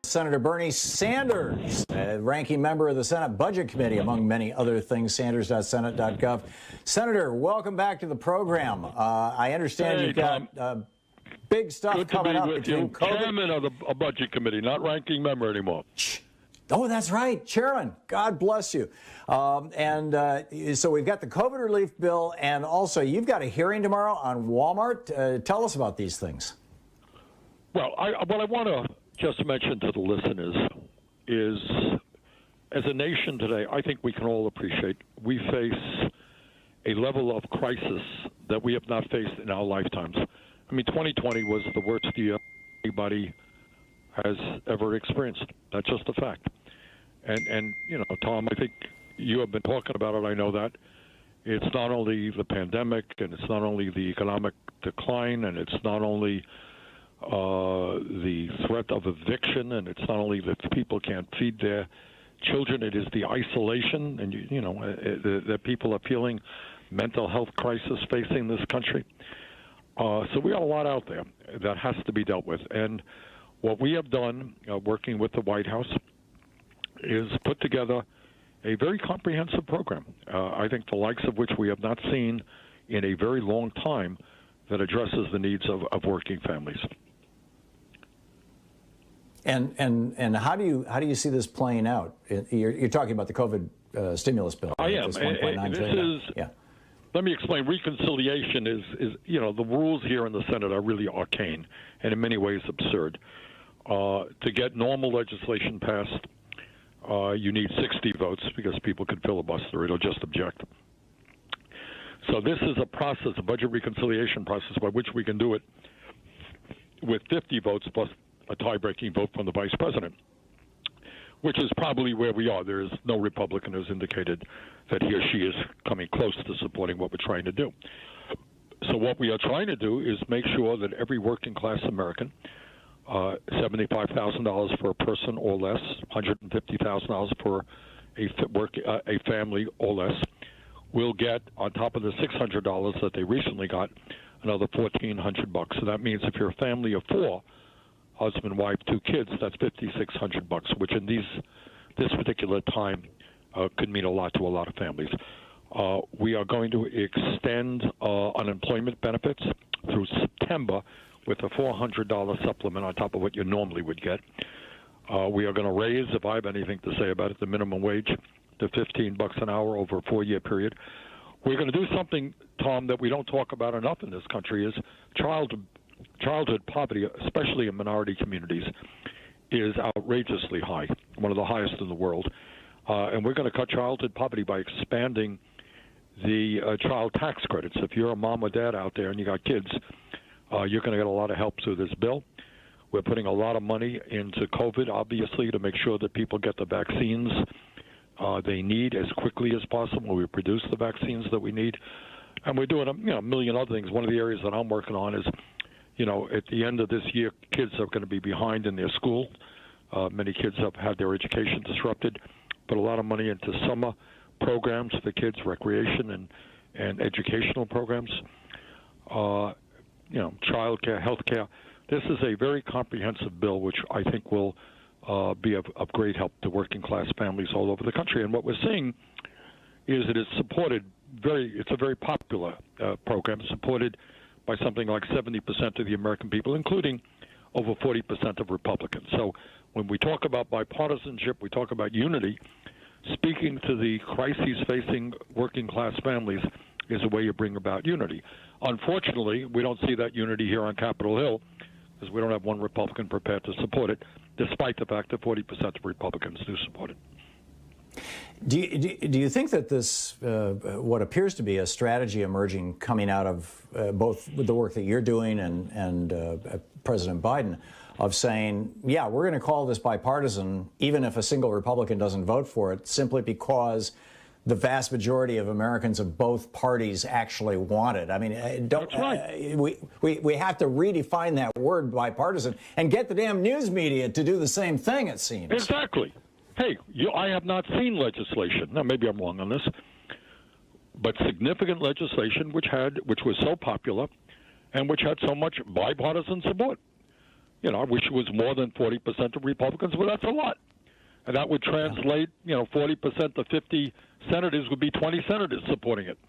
Senator Bernie Sanders, ranking member of the Senate Budget Committee, among many other things, sanders.senate.gov. Senator, welcome back to the program. I understand you've got big stuff coming up between COVID. Chairman of the Budget Committee, not ranking member anymore. Oh, that's right, Chairman. God bless you. So we've got the COVID relief bill, and also you've got a hearing tomorrow on Walmart. Tell us about these things. Well, what I want to just mention to the listeners is, as a nation today, I think we can all appreciate we face a level of crisis that we have not faced in our lifetimes. I mean, 2020 was the worst year anybody has ever experienced. That's just a fact. And you know, Tom, I think you have been talking about it. I know that. It's not only the pandemic, and it's not only the economic decline, and it's not only the threat of eviction, and it's not only that people can't feed their children, it is the isolation, and you know that people are feeling mental health crisis facing this country. So we got a lot out there that has to be dealt with. And what we have done, working with the White House, is put together a very comprehensive program, I think the likes of which we have not seen in a very long time, that addresses the needs of working families. And how do you see this playing out? You're talking about the COVID stimulus bill. I am. Let me explain. Reconciliation is you know, the rules here in the Senate are really arcane and in many ways absurd. To get normal legislation passed, you need 60 votes because people could filibuster it or just object. So this is a process, a budget reconciliation process, by which we can do it with 50 votes plus a tie-breaking vote from the vice president, which is probably where we are. There is no Republican who's indicated that he or she is coming close to supporting what we're trying to do. So what we are trying to do is make sure that every working-class American, $75,000 for a person or less, $150,000 for a family or less, will get, on top of the $600 that they recently got, another $1,400. So that means if you're a family of four, husband, wife, two kids, that's $5,600, which in this particular time could mean a lot to a lot of families. We are going to extend unemployment benefits through September with a $400 supplement on top of what you normally would get. We are going to raise, if I have anything to say about it, the minimum wage to $15 an hour over a 4-year period. We're going to do something, Tom, that we don't talk about enough in this country, is childhood poverty, especially in minority communities, is outrageously high, one of the highest in the world. And we're going to cut childhood poverty by expanding the child tax credits. If you're a mom or dad out there and you got kids, you're going to get a lot of help through this bill. We're putting a lot of money into COVID, obviously, to make sure that people get the vaccines they need as quickly as possible. We produce the vaccines that we need. And we're doing a million other things. One of the areas that I'm working on is, you know, at the end of this year, kids are going to be behind in their school. Many kids have had their education disrupted. Put a lot of money into summer programs for kids, recreation and educational programs. You know, child care, health care. This is a very comprehensive bill, which I think will be of great help to working class families all over the country. And what we're seeing is it is supported it's a very popular program, supported by something like 70% of the American people, including over 40% of Republicans. So when we talk about bipartisanship, we talk about unity. Speaking to the crises facing working class families is a way you bring about unity. Unfortunately, we don't see that unity here on Capitol Hill because we don't have one Republican prepared to support it, despite the fact that 40% of Republicans do support it. Do you think that this, what appears to be a strategy emerging coming out of both the work that you're doing and President Biden, of saying, yeah, we're going to call this bipartisan, even if a single Republican doesn't vote for it, simply because the vast majority of Americans of both parties actually wanted. I mean, That's right. We have to redefine that word bipartisan and get the damn news media to do the same thing, it seems. Exactly. Hey, I have not seen legislation. Now, maybe I'm wrong on this, but significant legislation which was so popular and which had so much bipartisan support. You know, I wish it was more than 40% of Republicans, but that's a lot. And that would translate, 40% to 50 senators would be 20 senators supporting it.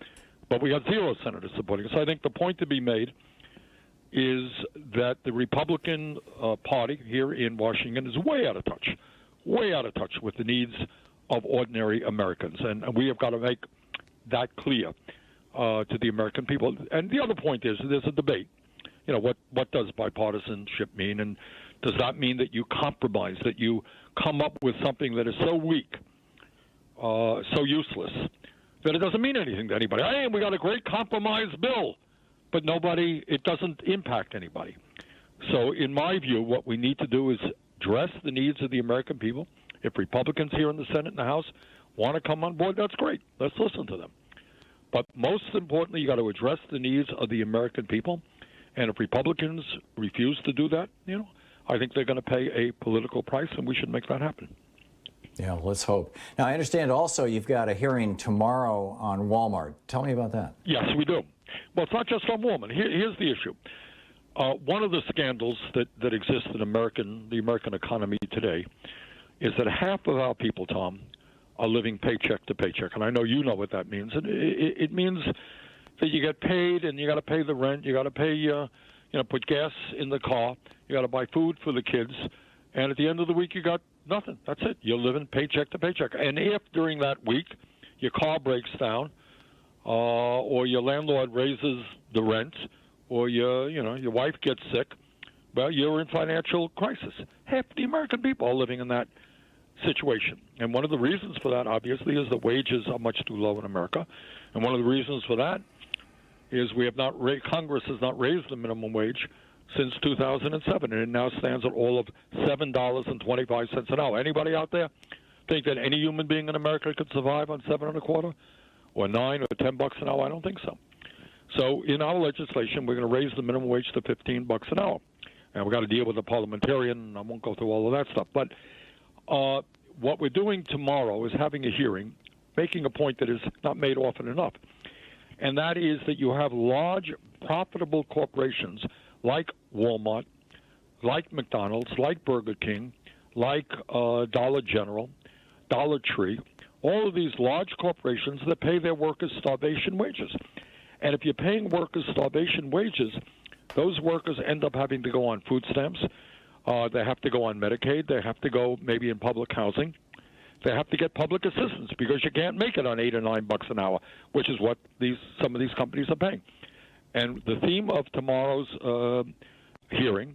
But we have 0 senators supporting it. So I think the point to be made is that the Republican Party here in Washington is way out of touch with the needs of ordinary Americans. And we have got to make that clear to the American people. And the other point is there's a debate. You know, what does bipartisanship mean? And does that mean that you compromise, that you come up with something that is so weak, so useless, that it doesn't mean anything to anybody? Hey, we got a great compromise bill, but it doesn't impact anybody. So in my view, what we need to do is address the needs of the American people. If Republicans here in the Senate and the House want to come on board, that's great. Let's listen to them. But most importantly, you got to address the needs of the American people. And if Republicans refuse to do that, I think they're going to pay a political price, and we should make that happen. Yeah, let's hope. Now, I understand also you've got a hearing tomorrow on Walmart. Tell me about that. Yes, we do. Well, it's not just on Walmart. Here's the issue. One of the scandals that exists in the American economy today is that half of our people, Tom, are living paycheck to paycheck. And I know you know what that means. And it means that you get paid and you got to pay the rent, you got to pay, put gas in the car, you got to buy food for the kids, and at the end of the week you got nothing. That's it. You're living paycheck to paycheck. And if during that week your car breaks down, or your landlord raises the rent, or your wife gets sick, well, you're in financial crisis. Half the American people are living in that situation. And one of the reasons for that, obviously, is that wages are much too low in America. And one of the reasons for that is Congress has not raised the minimum wage since 2007, and it now stands at all of $7.25 an hour. Anybody out there think that any human being in America could survive on $7.25 or $9 or $10 an hour? I don't think so. So in our legislation, we're going to raise the minimum wage to $15 an hour, and we've got to deal with the parliamentarian. And I won't go through all of that stuff, but what we're doing tomorrow is having a hearing, making a point that is not made often enough. And that is that you have large, profitable corporations like Walmart, like McDonald's, like Burger King, like Dollar General, Dollar Tree, all of these large corporations that pay their workers starvation wages. And if you're paying workers starvation wages, those workers end up having to go on food stamps. They have to go on Medicaid. They have to go maybe in public housing. They have to get public assistance because you can't make it on $8 or $9 an hour, which is what some of these companies are paying. And the theme of tomorrow's hearing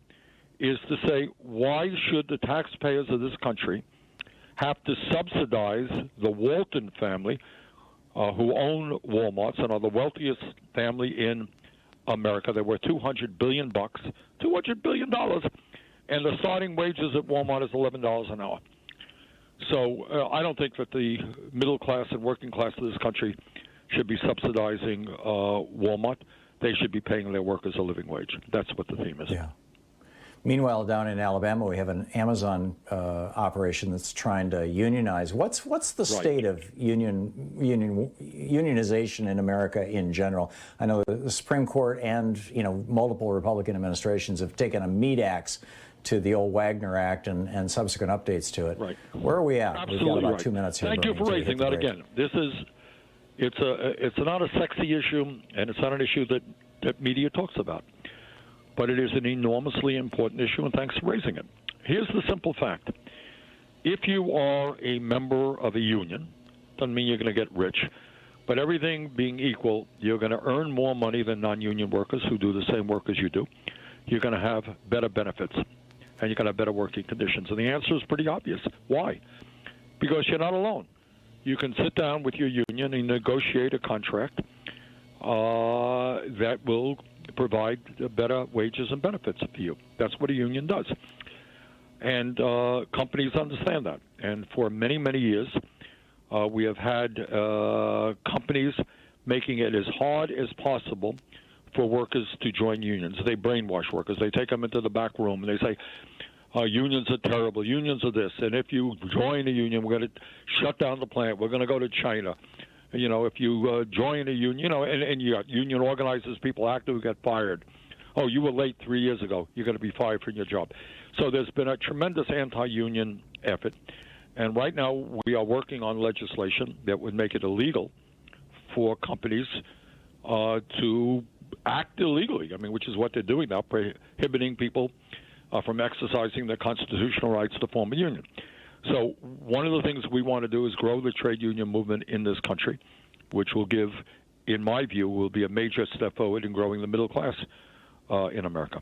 is to say, why should the taxpayers of this country have to subsidize the Walton family, who own Walmarts and are the wealthiest family in America? They're worth $200 billion, $200 billion, and the starting wages at Walmart is $11 an hour. So I don't think that the middle class and working class of this country should be subsidizing Walmart. They should be paying their workers a living wage. That's what the theme is. Yeah. Meanwhile, down in Alabama, we have an Amazon operation that's trying to unionize. What's the state of unionization in America in general? I know the Supreme Court and multiple Republican administrations have taken a meat axe to the old Wagner Act and subsequent updates to it. Right. Where are we at? Absolutely. We've got about right. 2 minutes here. Thank you for raising that again. It's not a sexy issue, and it's not an issue that media talks about. But it is an enormously important issue, and thanks for raising it. Here's the simple fact. If you are a member of a union, doesn't mean you're going to get rich, but everything being equal, you're going to earn more money than non-union workers who do the same work as you do. You're going to have better benefits, and you're going to have better working conditions. And the answer is pretty obvious. Why? Because you're not alone. You can sit down with your union and negotiate a contract that will provide better wages and benefits for you. That's what a union does. And companies understand that. And for many, many years, We have had companies making it as hard as possible for workers to join unions. They brainwash workers. They take them into the back room and they say, unions are terrible. Unions are this. And if you join a union, we're going to shut down the plant. We're going to go to China. You know, if you join a union, you know, and you got union organizers, people active who get fired. Oh, you were late 3 years ago. You're going to be fired from your job. So there's been a tremendous anti-union effort. And right now we are working on legislation that would make it illegal for companies to act illegally. I mean, which is what they're doing now, prohibiting people from exercising their constitutional rights to form a union. So one of the things we want to do is grow the trade union movement in this country, which will give, in my view, will be a major step forward in growing the middle class in America.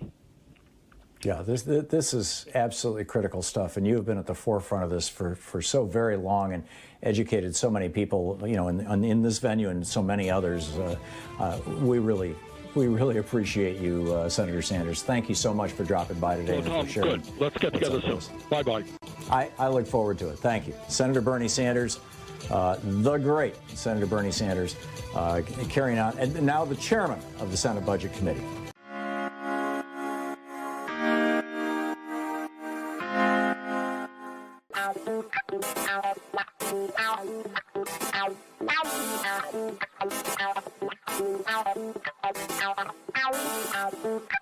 Yeah, this is absolutely critical stuff, and you have been at the forefront of this for so very long and educated so many people, you know, in this venue and so many others. We really appreciate you, Senator Sanders. Thank you so much for dropping by today. Well, Tom, for sharing. Good. Let's get together soon. Bye-bye. I look forward to it. Thank you. Senator Bernie Sanders, the great Senator Bernie Sanders, carrying on, and now the chairman of the Senate Budget Committee. Ow.